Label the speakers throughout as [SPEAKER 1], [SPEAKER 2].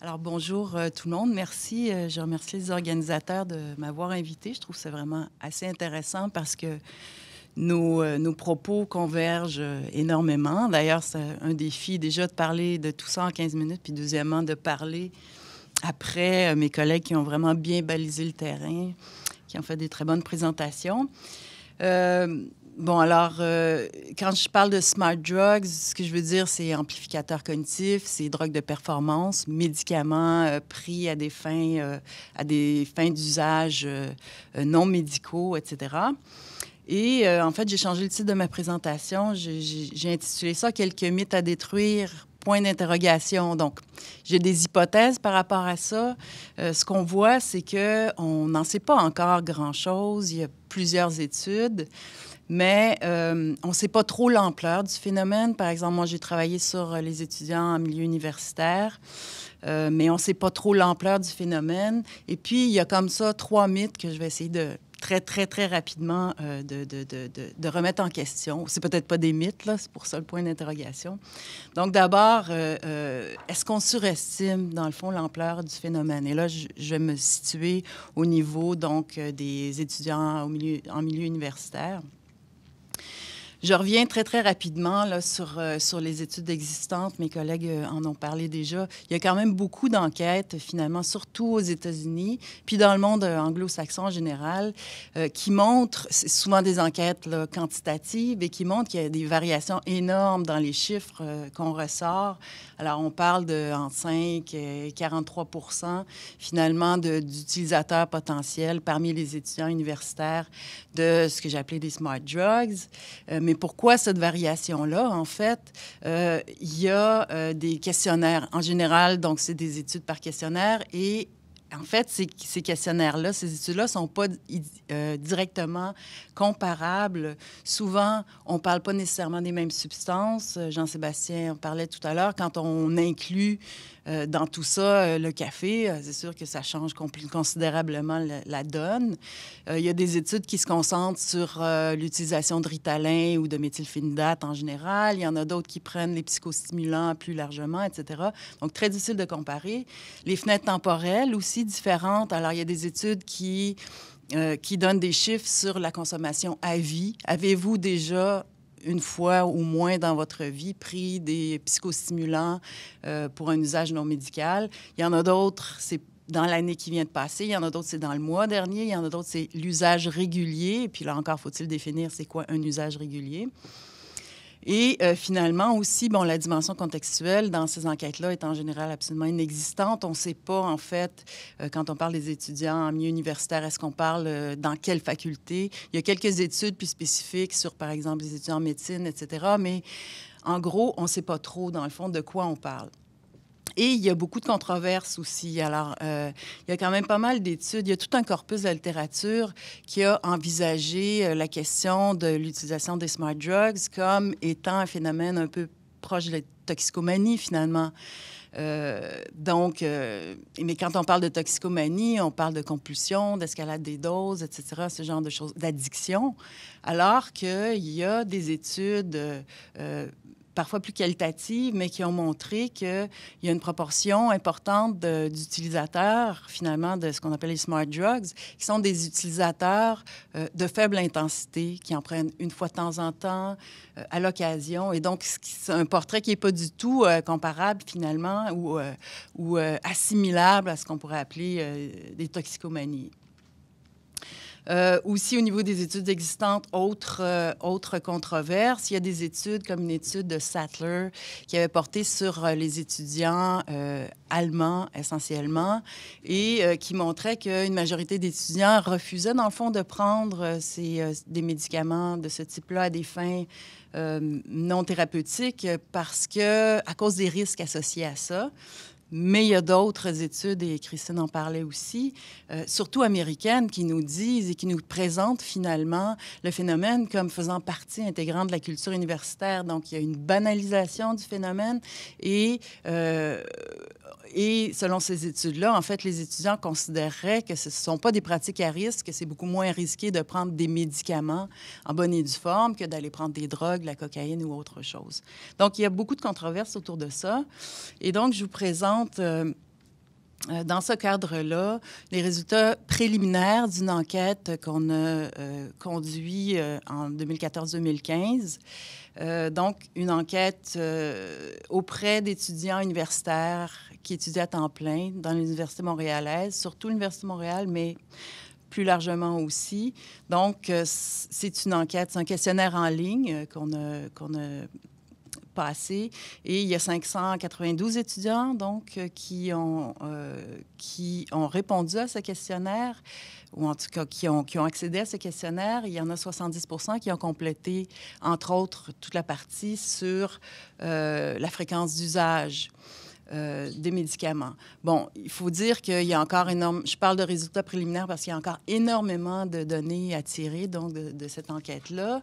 [SPEAKER 1] Alors, bonjour tout le monde. Merci. Je remercie les organisateurs de m'avoir invité. Je trouve que c'est vraiment assez intéressant parce que nos propos convergent énormément. D'ailleurs, c'est un défi déjà de parler de tout ça en 15 minutes, puis deuxièmement, de parler après mes collègues qui ont vraiment bien balisé le terrain, qui ont fait des très bonnes présentations. Bon, alors, quand je parle de smart drugs, ce que je veux dire, c'est amplificateur cognitif, c'est drogue de performance, médicaments pris à des fins d'usage non médicaux, etc. Et en fait, j'ai changé le titre de ma présentation. J'ai intitulé ça « Quelques mythes à détruire ». Point d'interrogation. Donc, j'ai des hypothèses par rapport à ça. Ce qu'on voit, c'est qu'on n'en sait pas encore grand-chose. Il y a plusieurs études. Mais on ne sait pas trop l'ampleur du phénomène. Par exemple, moi, j'ai travaillé sur les étudiants en milieu universitaire, mais on ne sait pas trop l'ampleur du phénomène. Et puis, il y a comme ça 3 mythes que je vais essayer de très rapidement de remettre en question. C'est peut-être pas des mythes, là, c'est pour ça le point d'interrogation. Donc, d'abord, est-ce qu'on surestime, dans le fond, l'ampleur du phénomène? Et là, je vais me situer au niveau, donc, des étudiants en milieu universitaire. Je reviens très rapidement là, sur les études existantes. Mes collègues en ont parlé déjà. Il y a quand même beaucoup d'enquêtes, finalement, surtout aux États-Unis, puis dans le monde anglo-saxon en général, qui montrent, c'est souvent des enquêtes là, quantitatives, et qui montrent qu'il y a des variations énormes dans les chiffres qu'on ressort. Alors, on parle de entre 5 et 43 finalement, d'utilisateurs potentiels parmi les étudiants universitaires de ce que j'ai appelé des smart drugs. Mais pourquoi cette variation-là? En fait, il y a des questionnaires. En général, donc, c'est des études par questionnaire. Et en fait, ces questionnaires-là, ces études-là ne sont pas directement comparables. Souvent, on ne parle pas nécessairement des mêmes substances. Jean-Sébastien en parlait tout à l'heure. Quand on inclut dans tout ça le café, c'est sûr que ça change considérablement la donne. Il y a des études qui se concentrent sur l'utilisation de Ritalin ou de méthylphénidate en général. Il y en a d'autres qui prennent les psychostimulants plus largement, etc. Donc, très difficile de comparer. Les fenêtres temporelles aussi différentes. Alors, il y a des études qui donnent des chiffres sur la consommation à vie. Avez-vous déjà une fois ou moins dans votre vie pris des psychostimulants pour un usage non médical? Il y en a d'autres, c'est dans l'année qui vient de passer. Il y en a d'autres, c'est dans le mois dernier. Il y en a d'autres, c'est l'usage régulier. Et puis là encore, faut-il définir c'est quoi un usage régulier? Et finalement aussi, bon, la dimension contextuelle dans ces enquêtes-là est en général absolument inexistante. On ne sait pas, en fait, quand on parle des étudiants en milieu universitaire, est-ce qu'on parle dans quelle faculté? Il y a quelques études plus spécifiques sur, par exemple, les étudiants en médecine, etc. Mais en gros, on ne sait pas trop, dans le fond, de quoi on parle. Et il y a beaucoup de controverses aussi. Alors, il y a quand même pas mal d'études. Il y a tout un corpus de littérature qui a envisagé la question de l'utilisation des smart drugs comme étant un phénomène un peu proche de la toxicomanie, finalement. Mais quand on parle de toxicomanie, on parle de compulsion, d'escalade des doses, etc., ce genre de choses, d'addiction, alors qu'il y a des études parfois plus qualitatives, mais qui ont montré qu'il y a une proportion importante d'utilisateurs, finalement, de ce qu'on appelle les smart drugs, qui sont des utilisateurs de faible intensité, qui en prennent une fois de temps en temps, à l'occasion. Et donc, c'est un portrait qui n'est pas du tout comparable, finalement, ou assimilable à ce qu'on pourrait appeler des toxicomanies. Aussi, au niveau des études existantes, autre controverse, il y a des études comme une étude de Sattler qui avait porté sur les étudiants allemands essentiellement et qui montrait qu'une majorité d'étudiants refusaient, dans le fond, de prendre des médicaments de ce type-là à des fins non thérapeutiques à cause des risques associés à ça. Mais il y a d'autres études, et Christine en parlait aussi, surtout américaines, qui nous disent et qui nous présentent finalement le phénomène comme faisant partie intégrante de la culture universitaire. Donc, il y a une banalisation du phénomène et selon ces études-là, en fait, les étudiants considéreraient que ce ne sont pas des pratiques à risque, que c'est beaucoup moins risqué de prendre des médicaments en bonne et due forme que d'aller prendre des drogues, la cocaïne ou autre chose. Donc, il y a beaucoup de controverses autour de ça. Et donc, je vous présente Dans ce cadre-là, les résultats préliminaires d'une enquête qu'on a conduite en 2014-2015, donc une enquête auprès d'étudiants universitaires qui étudiaient à temps plein dans l'Université montréalaise, surtout l'Université de Montréal, mais plus largement aussi. Donc, c'est une enquête, c'est un questionnaire en ligne qu'on a passé. Et il y a 592 étudiants donc, qui ont répondu à ce questionnaire, ou en tout cas qui ont accédé à ce questionnaire. Il y en a 70 qui ont complété, entre autres, toute la partie sur la fréquence d'usage des médicaments. Bon, il faut dire qu'il y a encore je parle de résultats préliminaires parce qu'il y a encore énormément de données à tirer donc, de cette enquête-là.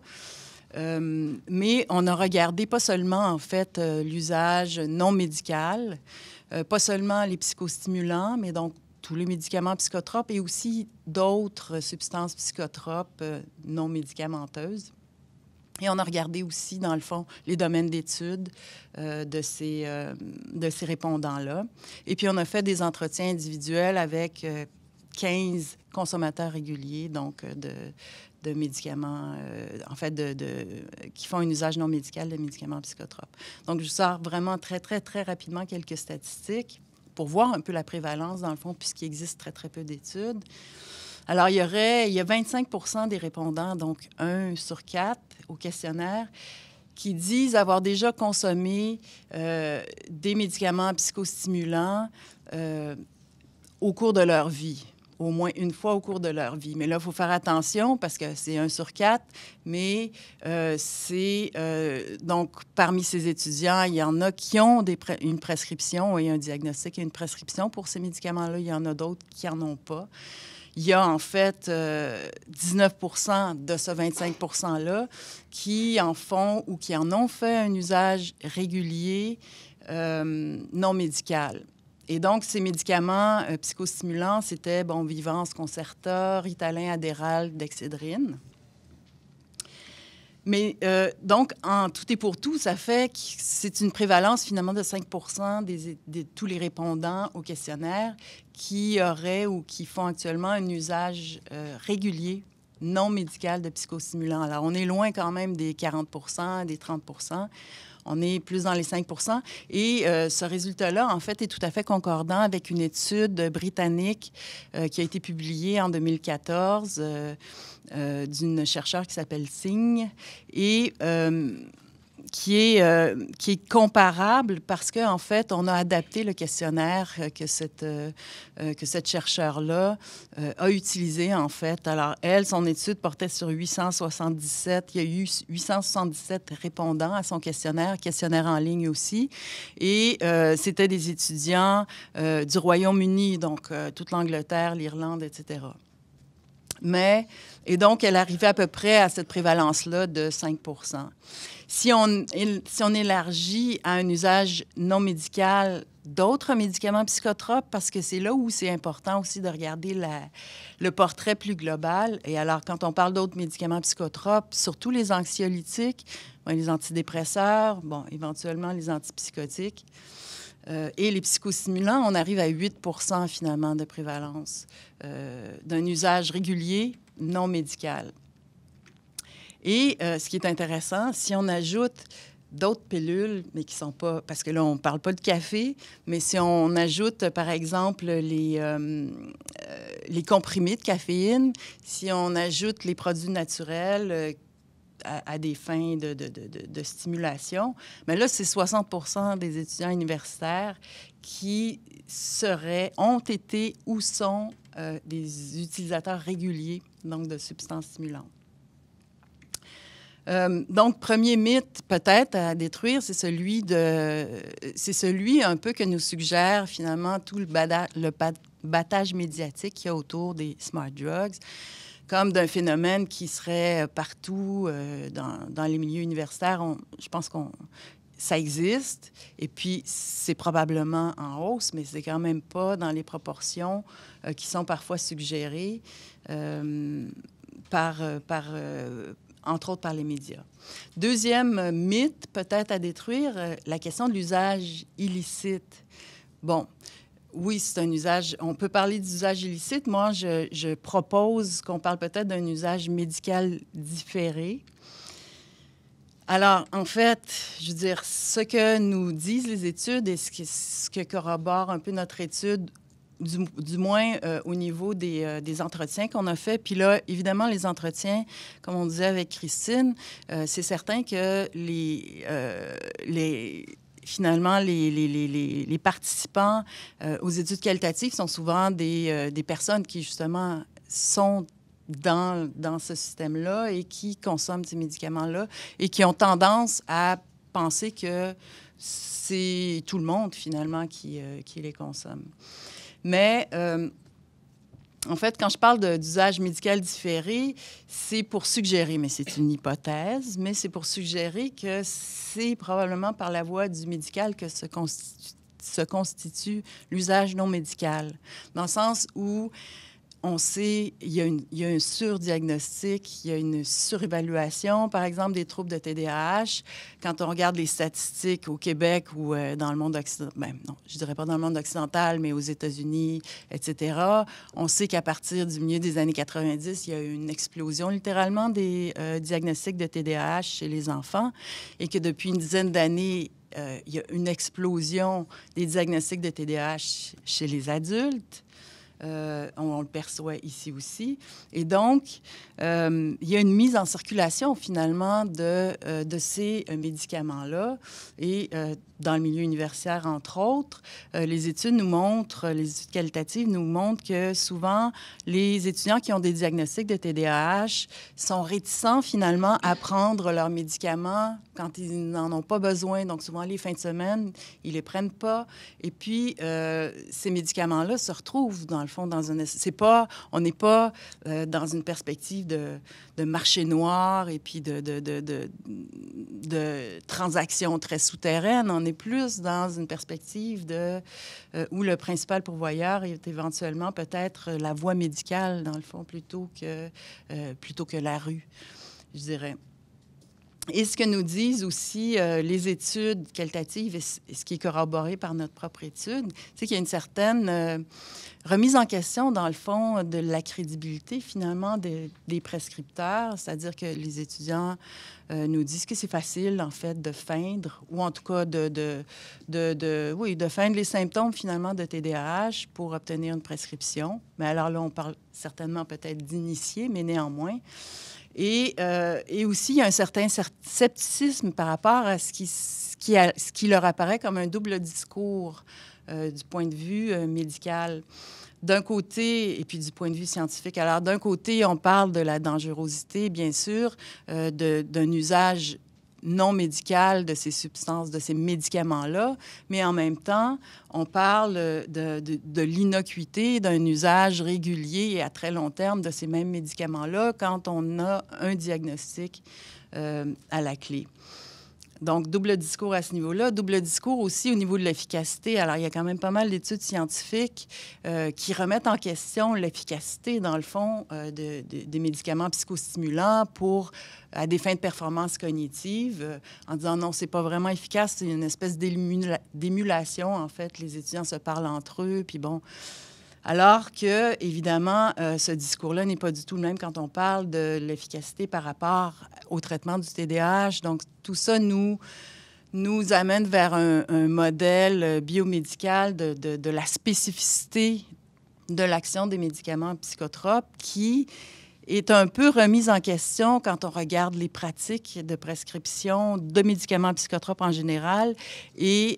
[SPEAKER 1] Mais on a regardé pas seulement, en fait, l'usage non médical, pas seulement les psychostimulants, mais donc tous les médicaments psychotropes et aussi d'autres substances psychotropes non médicamenteuses. Et on a regardé aussi, dans le fond, les domaines d'études de ces répondants-là. Et puis, on a fait des entretiens individuels avec 15 consommateurs réguliers, donc de médicaments, en fait, qui font un usage non médical de médicaments psychotropes. Donc, je sors vraiment très, très, très rapidement quelques statistiques pour voir un peu la prévalence, dans le fond, puisqu'il existe très, très peu d'études. Alors, il y a 25 des répondants, donc 1 sur 4 au questionnaire, qui disent avoir déjà consommé des médicaments psychostimulants au cours de leur vie, au moins une fois au cours de leur vie. Mais là, il faut faire attention parce que c'est 1 sur 4, mais donc, parmi ces étudiants, il y en a qui ont une prescription et un diagnostic et une prescription pour ces médicaments-là. Il y en a d'autres qui n'en ont pas. Il y a en fait 19 de ce 25 %-là qui en font ou qui en ont fait un usage régulier non médical. Et donc, ces médicaments psychostimulants, c'était bon Vivance, Concerta, Ritalin, Adderall, Dexedrine. Mais donc, en tout et pour tout, ça fait que c'est une prévalence finalement de 5 de tous les répondants au questionnaire qui auraient ou qui font actuellement un usage régulier non médical de psychostimulants. Alors, on est loin quand même des 40 des 30 On est plus dans les 5 Et ce résultat-là, en fait, est tout à fait concordant avec une étude britannique qui a été publiée en 2014 d'une chercheure qui s'appelle Singh et qui est comparable parce qu'en fait, on a adapté le questionnaire que cette chercheure-là a utilisé, en fait. Alors, elle, son étude portait sur 877. Il y a eu 877 répondants à son questionnaire en ligne aussi. Et c'était des étudiants du Royaume-Uni, donc toute l'Angleterre, l'Irlande, etc. Et donc, elle arrivait à peu près à cette prévalence-là de 5 Si on élargit à un usage non médical d'autres médicaments psychotropes, parce que c'est là où c'est important aussi de regarder le portrait plus global. Et alors, quand on parle d'autres médicaments psychotropes, surtout les anxiolytiques, les antidépresseurs, éventuellement les antipsychotiques, et les psychostimulants, on arrive à 8 finalement de prévalence d'un usage régulier non médical. Et ce qui est intéressant, si on ajoute d'autres pilules, mais qui ne sont pas... Parce que là, on ne parle pas de café, mais si on ajoute, par exemple, les comprimés de caféine, si on ajoute les produits naturels à des fins de stimulation, mais là, c'est 60 des étudiants universitaires qui ont été ou sont des utilisateurs réguliers donc de substances stimulantes. Donc, premier mythe peut-être à détruire, c'est celui un peu que nous suggère finalement tout le battage médiatique qu'il y a autour des smart drugs, comme d'un phénomène qui serait partout dans les milieux universitaires. Je pense que ça existe, et puis c'est probablement en hausse, mais c'est quand même pas dans les proportions qui sont parfois suggérées entre autres par les médias. Deuxième mythe, peut-être à détruire, la question de l'usage illicite. Bon, Oui, c'est un usage. On peut parler d'usage illicite. Moi, je propose qu'on parle peut-être d'un usage médical différé. Alors, en fait, je veux dire, ce que nous disent les études et ce que corrobore un peu notre étude, du moins au niveau des entretiens qu'on a faits. Puis là, évidemment, les entretiens, comme on disait avec Christine, c'est certain que finalement, les participants aux études qualitatives sont souvent des personnes qui, justement, sont dans ce système-là et qui consomment ces médicaments-là et qui ont tendance à penser que c'est tout le monde, finalement, qui les consomme. Mais, en fait, quand je parle d'usage médical différé, c'est pour suggérer, mais c'est une hypothèse, mais c'est pour suggérer que c'est probablement par la voie du médical que se constitue l'usage non médical, dans le sens où on sait, il y a un surdiagnostic, il y a une surévaluation, par exemple, des troubles de TDAH. Quand on regarde les statistiques au Québec ou dans le monde occidental, ben, non, je dirais pas dans le monde occidental, mais aux États-Unis, etc., on sait qu'à partir du milieu des années 90, il y a eu une explosion littéralement des diagnostics de TDAH chez les enfants et que depuis une dizaine d'années, il y a une explosion des diagnostics de TDAH chez les adultes. On le perçoit ici aussi. Et donc, il y a une mise en circulation, finalement, de ces médicaments-là. Et dans le milieu universitaire, entre autres, les études nous montrent, les études qualitatives nous montrent que souvent, les étudiants qui ont des diagnostics de TDAH sont réticents, finalement, à prendre leurs médicaments quand ils n'en ont pas besoin. Donc, souvent, les fins de semaine, ils ne les prennent pas. Et puis, ces médicaments-là se retrouvent, dans le fond, dans un... on n'est pas dans une perspective de marché noir et puis de transactions très souterraines. On est plus dans une perspective où le principal pourvoyeur est éventuellement peut-être la voie médicale, dans le fond, plutôt que la rue, je dirais. Et ce que nous disent aussi les études qualitatives, et ce qui est corroboré par notre propre étude, c'est qu'il y a une certaine remise en question, dans le fond, de la crédibilité, finalement, des prescripteurs, c'est-à-dire que les étudiants nous disent que c'est facile, en fait, de feindre, ou en tout cas de feindre les symptômes, finalement, de TDAH pour obtenir une prescription. Mais alors là, on parle certainement peut-être d'initiés, mais néanmoins. Et aussi, il y a un certain scepticisme par rapport à ce qui leur apparaît comme un double discours du point de vue médical. D'un côté, et puis du point de vue scientifique. Alors, d'un côté, on parle de la dangerosité, bien sûr, d'un usage non médical de ces substances, de ces médicaments-là, mais en même temps, on parle de l'innocuité d'un usage régulier et à très long terme de ces mêmes médicaments-là quand on a un diagnostic à la clé. Donc, double discours à ce niveau-là. Double discours aussi au niveau de l'efficacité. Alors, il y a quand même pas mal d'études scientifiques qui remettent en question l'efficacité, dans le fond, des médicaments psychostimulants à des fins de performance cognitive, en disant non, c'est pas vraiment efficace, c'est une espèce d'émulation, en fait. Les étudiants se parlent entre eux, puis bon... Alors que, évidemment, ce discours-là n'est pas du tout le même quand on parle de l'efficacité par rapport au traitement du TDAH. Donc, tout ça nous amène vers un modèle biomédical de la spécificité de l'action des médicaments psychotropes qui est un peu remise en question quand on regarde les pratiques de prescription de médicaments psychotropes en général et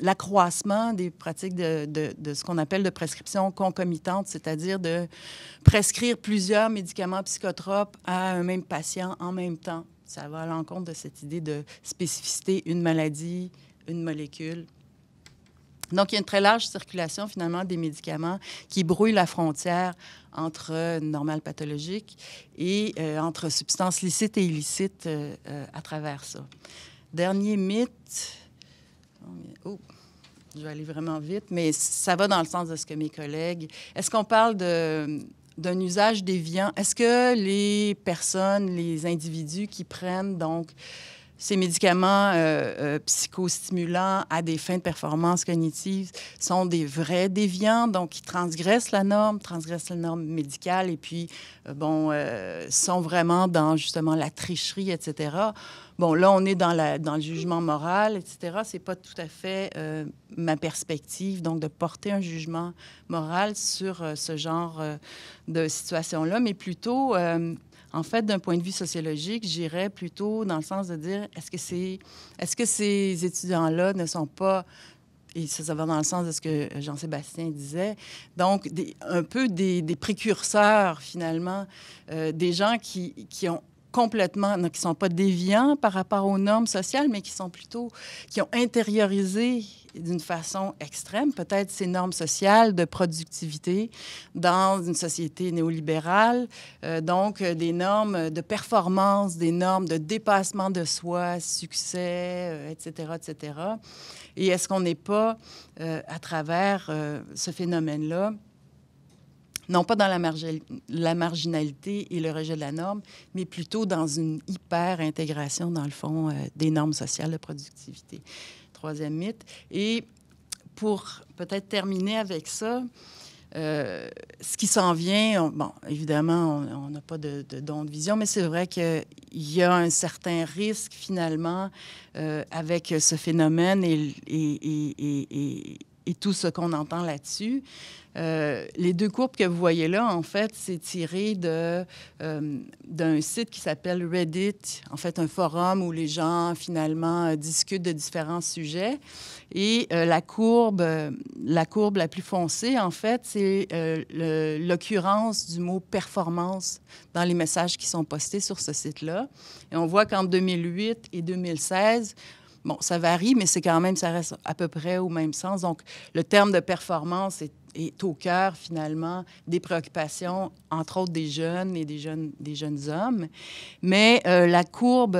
[SPEAKER 1] l'accroissement des pratiques de ce qu'on appelle de prescription concomitante, c'est-à-dire de prescrire plusieurs médicaments psychotropes à un même patient en même temps. Ça va à l'encontre de cette idée de spécificité, une maladie, une molécule. Donc, il y a une très large circulation, finalement, des médicaments qui brouillent la frontière entre normal pathologique et entre substances licites et illicites à travers ça. Dernier mythe. Oh, je vais aller vraiment vite, mais ça va dans le sens de ce que mes collègues... Est-ce qu'on parle d'un usage déviant? Est-ce que les personnes, les individus qui prennent, donc, ces médicaments psychostimulants à des fins de performance cognitive sont des vrais déviants, donc ils transgressent la norme médicale, et puis, sont vraiment dans, justement, la tricherie, etc. Bon, là, on est dans le jugement moral, etc. C'est pas tout à fait ma perspective, donc de porter un jugement moral sur ce genre de situation-là, mais plutôt... en fait, d'un point de vue sociologique, j'irais plutôt dans le sens de dire, est-ce que ces étudiants-là ne sont pas, et ça va dans le sens de ce que Jean-Sébastien disait, donc un peu des précurseurs, finalement, des gens qui ont complètement, qui ne sont pas déviants par rapport aux normes sociales, mais qui ont intériorisé d'une façon extrême, peut-être ces normes sociales de productivité dans une société néolibérale, donc des normes de performance, des normes de dépassement de soi, succès, etc., etc. Et est-ce qu'on n'est pas, à travers ce phénomène-là, non pas dans la marginalité et le rejet de la norme, mais plutôt dans une hyper-intégration, dans le fond, des normes sociales de productivité. Troisième mythe. Et pour peut-être terminer avec ça, ce qui s'en vient, bon, évidemment, on n'a pas de don de vision, mais c'est vrai qu'il y a un certain risque, finalement, avec ce phénomène et tout ce qu'on entend là-dessus. Les deux courbes que vous voyez là, en fait, c'est tiré d'un site qui s'appelle Reddit, en fait, un forum où les gens, finalement, discutent de différents sujets. Et la courbe la plus foncée, en fait, c'est l'occurrence du mot « performance » dans les messages qui sont postés sur ce site-là. Et on voit qu'en 2008 et 2016, bon, ça varie, mais ça reste à peu près au même sens. Donc, le terme de performance est au cœur, finalement, des préoccupations, entre autres des jeunes et des jeunes hommes. Mais la courbe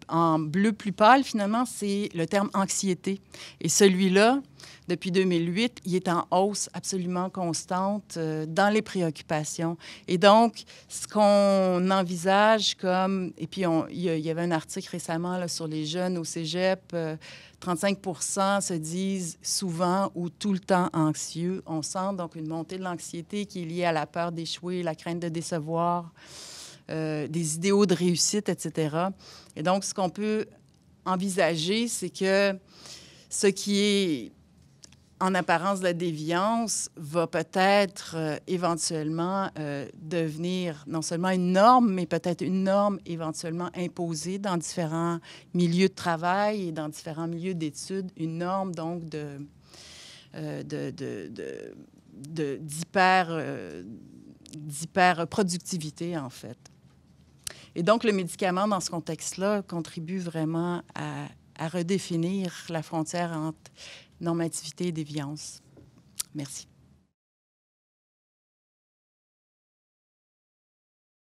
[SPEAKER 1] en bleu plus pâle, finalement, c'est le terme anxiété. Et celui-là, depuis 2008, il est en hausse absolument constante dans les préoccupations. Et donc, ce qu'on envisage comme... Et puis, il y avait un article récemment là, sur les jeunes au cégep. 35 % se disent souvent ou tout le temps anxieux. On sent donc une montée de l'anxiété qui est liée à la peur d'échouer, la crainte de décevoir, des idéaux de réussite, etc. Et donc, ce qu'on peut envisager, c'est que ce qui est en apparence de la déviance va peut-être éventuellement devenir non seulement une norme, mais peut-être une norme éventuellement imposée dans différents milieux de travail et dans différents milieux d'études, une norme donc d'hyper-productivité, en fait. Et donc, le médicament, dans ce contexte-là, contribue vraiment à redéfinir la frontière entre normativité et déviance. Merci.